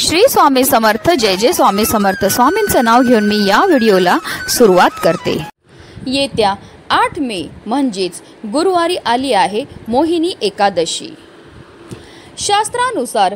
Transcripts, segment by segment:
श्री स्वामी समर्थ। जय जय स्वामी समर्थ। स्वामींचं नाव घेऊन मी या व्हिडिओला सुरुवात करते। येत्या 8 मे म्हणजेच गुरुवारी आली आहे मोहिनी एकादशी। शास्त्रानुसार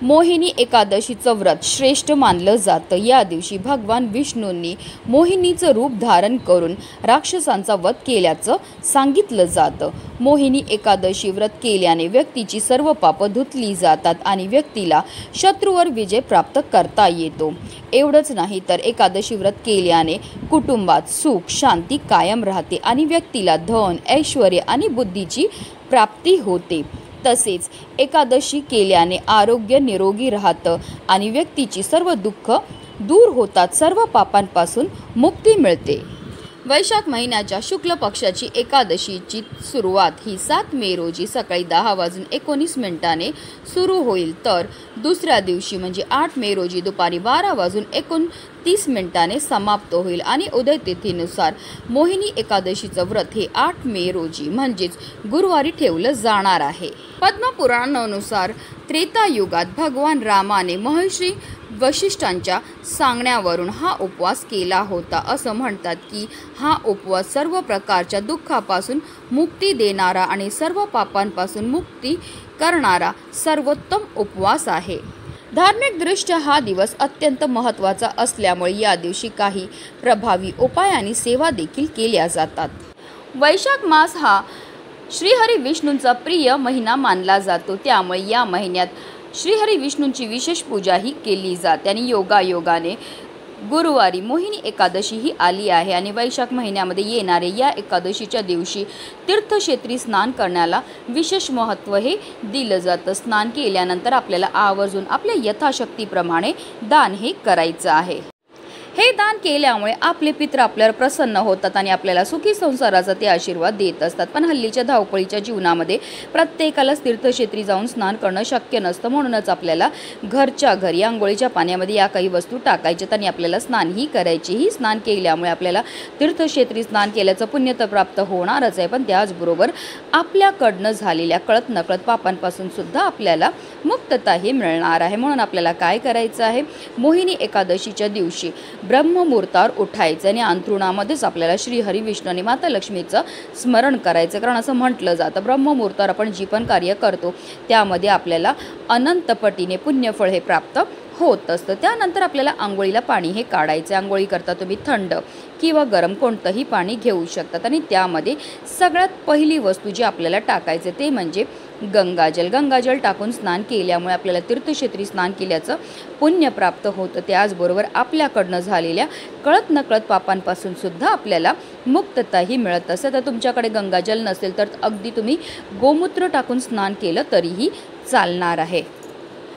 मोहिनी एकादशीचं व्रत श्रेष्ठ मानलं जातं। या दिवशी भगवान विष्णूंनी मोहिनीचं रूप धारण करून राक्षसांचा वध केल्याचं सांगितलं जातं। मोहिनी एकादशी व्रत केल्याने व्यक्तीची सर्व पापं धुतली जातात आणि व्यक्तीला शत्रूवर विजय प्राप्त करता येतो। एवढंच नाही तर एकादशी व्रत केल्याने कुटुंबात सुख शांती कायम राहते आणि व्यक्तीला धन ऐश्वर्य आणि बुद्धीची प्राप्ती होते। तसेच एकादशी केल्याने आरोग्य निरोगी राहतं आणि व्यक्तीची सर्व दुःख दूर होतात, सर्व पापांपासून मुक्ती मिळते। वैशाख महिन्याच्या शुक्ल पक्षाची एकादशीची सुरुवात ही 7 मे रोजी सकाळी 10:19 सुरू होईल, तर दुसऱ्या दिवशी म्हणजे 8 मे रोजी दुपारी 12:29 समाप्त होईल आणि उदय तिथीनुसार मोहिनी एकादशीचं व्रत हे 8 मे रोजी म्हणजेच गुरुवारी ठेवलं जाणार आहे। पद्मपुराणानुसार त्रेतायुगात भगवान रामाने महर्षी वशिष्ठांच्या सांगण्यावरून हा उपवास केला होता। असं म्हणतात की हा उपवास सर्व प्रकारच्या दुःखापासून मुक्ती देणारा आणि सर्व पापांपासून मुक्ती करणारा सर्वोत्तम उपवास आहे। धार्मिक दृष्ट्या हा दिवस अत्यंत महत्त्वाचा असल्यामुळे या दिवशी काही प्रभावी उपाय आणि सेवा देखील केल्या जातात। वैशाख मास हा श्रीहरी विष्णूंचा प्रिय महिना मानला जातो, त्यामुळे या महिन्यात श्रीहरी विष्णूंची विशेष पूजाही केली जाते आणि योगायोगाने गुरुवारी मोहिनी एकादशी ही आली आहे आणि वैशाख महिन्यामध्ये येणारे या एकादशीच्या दिवशी तीर्थक्षेत्री स्नान करण्याला विशेष महत्त्व हे दिलं जातं। स्नान केल्यानंतर आपल्याला आवर्जून आपल्या यथाशक्तीप्रमाणे दान हे करायचं आहे। हे दान केल्यामुळे आपले पित्र आपल्यावर प्रसन्न होतात आणि आपल्याला सुखी संसाराचा ते आशीर्वाद देत असतात। पण हल्लीच्या धावपळीच्या जीवनामध्ये प्रत्येकालाच तीर्थक्षेत्री जाऊन स्नान करणं शक्य नसतं, म्हणूनच आपल्याला घरच्या घरी आंघोळीच्या पाण्यामध्ये या काही वस्तू टाकायच्यात आणि आपल्याला स्नानही करायची। ही स्नान केल्यामुळे आपल्याला तीर्थक्षेत्री स्नान केल्याचं पुण्य तर प्राप्त होणारच आहे, पण त्याचबरोबर आपल्याकडनं झालेल्या कळत नकळत पापांपासून सुद्धा आपल्याला मुक्तताही मिळणार आहे। म्हणून आपल्याला काय करायचं आहे, मोहिनी एकादशीच्या दिवशी ब्रह्ममुहूर्तावर उठायचं आणि अंथरुणामध्येच आपल्याला श्रीहरी विष्णू आणि माता लक्ष्मीचं स्मरण करायचं। कारण असं म्हटलं जातं ब्रह्ममुहूर्तावर आपण जी पण कार्य करतो त्यामध्ये आपल्याला अनंत पटीने पुण्यफळ हे प्राप्त होत असतं। त्यानंतर आपल्याला आंघोळीला पाणी हे काढायचं। आंघोळी करता तुम्ही थंड किंवा गरम कोणतंही पाणी घेऊ शकतात आणि त्यामध्ये सगळ्यात पहिली वस्तू जी आपल्याला टाकायचं ते म्हणजे गंगाजल। गंगाजल टाकून स्नान केल्यामुळे आपल्याला तीर्थक्षेत्री स्नान केल्याचं पुण्य प्राप्त होतं। त्याचबरोबर आपल्याकडनं झालेल्या कळत नकळत पापांपासून सुद्धा आपल्याला मुक्तताही मिळत असते। तर तुमच्याकडे गंगाजल नसेल तर अगदी तुम्ही गोमूत्र टाकून स्नान केलं तरीही चालणार आहे।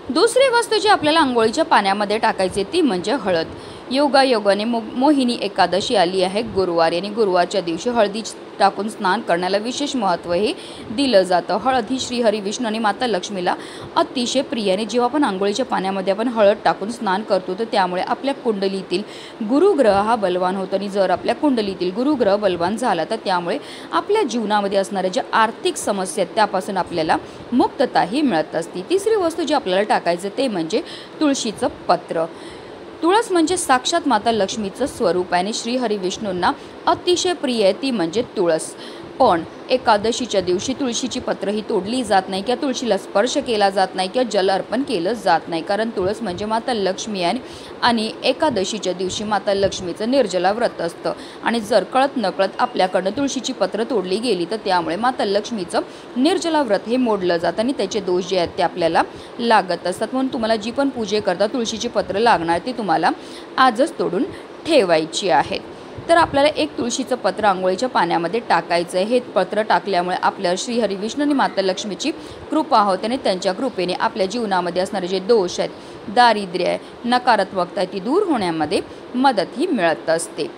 दुसरी वस्तू जी आपल्याला आंघोळीच्या पाण्यामध्ये टाकायची ती म्हणजे हळद। योगायोगाने मोहिनी एकादशी आली आहे गुरुवारी आणि गुरुवारच्या दिवशी हळदी टाकून स्नान करण्याला विशेष महत्त्व हे दिलं जातं। हळद ही श्रीहरी विष्णू आणि माता लक्ष्मीला अतिशय प्रिय आणि जेव्हा आपण आंघोळीच्या पाण्यामध्ये आपण हळद टाकून स्नान करतो तर त्यामुळे आपल्या कुंडलीतील गुरुग्रह हा बलवान होतो आणि जर आपल्या कुंडलीतील गुरुग्रह बलवान झाला तर त्यामुळे आपल्या जीवनामध्ये असणाऱ्या ज्या आर्थिक समस्या आहेत त्यापासून आपल्याला मुक्तताही मिळत असते। तिसरी वस्तू जी आपल्याला टाकायचं ते म्हणजे तुळशीचं पत्र। तुळस म्हणजे साक्षात माता लक्ष्मीचं स्वरूप आहे आणि श्रीहरी विष्णूंना अतिशय प्रिय आहे ती म्हणजे तुळस। पण एकादशीच्या दिवशी तुळशीची पत्र ही तोडली जात नाही किंवा तुळशीला स्पर्श केला जात नाही किंवा जल अर्पण केलं जात नाही, कारण तुळस म्हणजे माता लक्ष्मी आहे आणि एकादशीच्या दिवशी माता लक्ष्मीचं निर्जला व्रत असतं आणि जर कळत नकळत आपल्याकडनं तुळशीची पत्र तोडली गेली तर त्यामुळे माता लक्ष्मीचं निर्जला व्रत हे मोडलं जातं आणि त्याचे दोष जे आहेत ते आपल्याला लागत असतात। म्हणून तुम्हाला जी पण पूजे करता तुळशीची पत्र लागणार ती तुम्हाला आजच तोडून ठेवायची आहेत। तर आपल्याला एक तुळशीचं पत्र आंघोळीच्या पाण्यामध्ये टाकायचं आहे। हे पत्र टाकल्यामुळे आपल्या श्रीहरी विष्णू आणि माता लक्ष्मीची कृपा होते आणि त्यांच्या कृपेने आपल्या जीवनामध्ये असणारे जे दोष आहेत, दारिद्र्य आहे, नकारात्मकता आहे ती दूर होण्यामध्ये मदतही मिळत असते।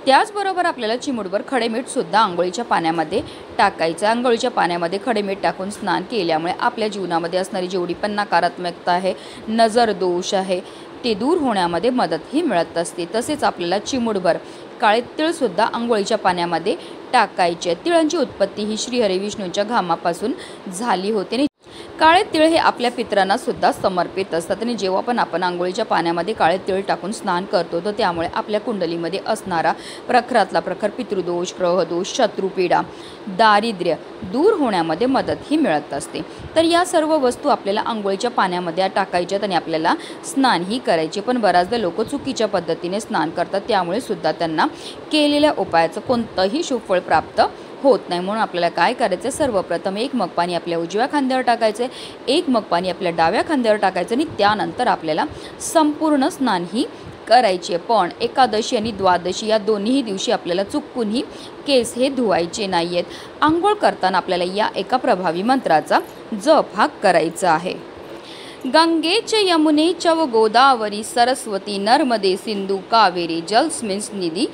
त्याचबरोबर आपल्याला चिमूटभर खडे मीठ सुद्धा आंघोळीच्या पाण्यामध्ये टाकायचं। आंघोळीच्या पाण्यामध्ये खडे मीठ टाकून स्नान केल्यामुळे आपल्या जीवनामध्ये असणारी जेवढी पण नकारात्मकता आहे, नजर दोष आहे ते दूर होण्यामध्ये मदतही मिळत असते। तसेच आपल्याला चिमूटभर काळे तीळसुद्धा आंघोळीच्या पाण्यामध्ये टाकायचे। तिळांची उत्पत्ती ही श्रीहरी विष्णूंच्या घामापासून झाली होती काळे तीळ हे आपल्या पितरांना सुद्धा समर्पित असतात आणि जेव्हा पण आपण आंघोळीच्या पाण्यामध्ये काळे तीळ टाकून स्नान करतो तर त्यामुळे आपल्या कुंडलीमध्ये असणारा प्रखरातला प्रखर पितृदोष, ग्रहदोष, शत्रुपीडा, दारिद्र्य दूर होण्यामध्ये मदत ही मिळत असते। तर या सर्व वस्तू आपल्याला आंघोळीच्या पाण्यामध्ये टाकायच्यात आणि आपल्याला स्नानही करायचे। पण बऱ्याचदा लोक चुकीच्या पद्धतीने स्नान करतात, त्यामुळे सुद्धा त्यांना केलेल्या उपायाचं कोणतंही शुभफळ प्राप्त होत नाही। म्हणून आपल्याला काय करायचं, सर्वप्रथम एक मग पाणी आपल्या उजव्या खांद्यावर टाकायचं, एक मग पाणी आपल्या डाव्या खांद्यावर टाकायचं आणि त्यानंतर आपल्याला संपूर्ण स्नान ही करायचे। पण एकादशी आणि द्वादशी या दोन्ही दिवशी आपल्याला चुकूनही केस हे धुवायचे नाही आहेत। आंघोळ करताना आपल्याला या एका प्रभावी मंत्राचा जप हा करायचा आहे। गंगे च यमुने चव गोदावरी सरस्वती नर्मदे सिंधू कावेरी जलस्मिन्स निधी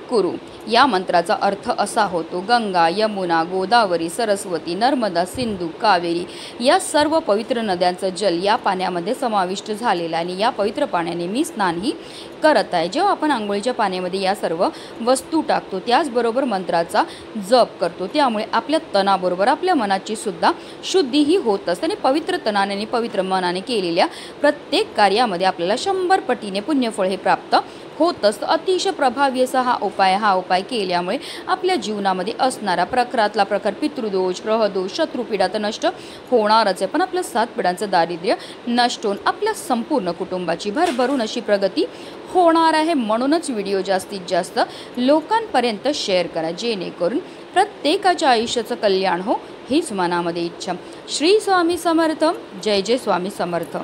कुरु। या मंत्राचा अर्थ असा होतो, गंगा, यमुना, गोदावरी, सरस्वती, नर्मदा, सिंधू, कावेरी या सर्व पवित्र नद्यांचं जल या पाण्यामध्ये समाविष्ट झालेलं आहे आणि या पवित्र पाण्याने मी स्नानही करत आहे। जेव्हा आपण आंघोळीच्या पाण्यामध्ये या सर्व वस्तू टाकतो त्याचबरोबर मंत्राचा जप करतो, त्यामुळे आपल्या तनाबरोबर आपल्या मनाची सुद्धा शुद्धीही होत असते आणि पवित्र तनाने आणि पवित्र मनाने केलेल्या प्रत्येक कार्यामध्ये आपल्याला 100 पटीने पुण्यफळ हे प्राप्त होत असतं। अतिशय प्रभावी असा हा उपाय केल्यामुळे आपल्या जीवनामध्ये असणारा प्रखरातला प्रखर पितृदोष, ग्रहदोष, शत्रुपीडा तर नष्ट होणारच आहे, पण आपल्या 7 पिढ्यांचं दारिद्र्य नष्ट होऊन आपल्या संपूर्ण कुटुंबाची भरभरून अशी प्रगती होणार आहे। म्हणूनच व्हिडिओ जास्तीत जास्त लोकांपर्यंत शेअर करा, जेणेकरून प्रत्येकाच्या आयुष्याचं कल्याण हो हीच मनामध्ये इच्छा। श्री स्वामी समर्थ। जय जय स्वामी समर्थ।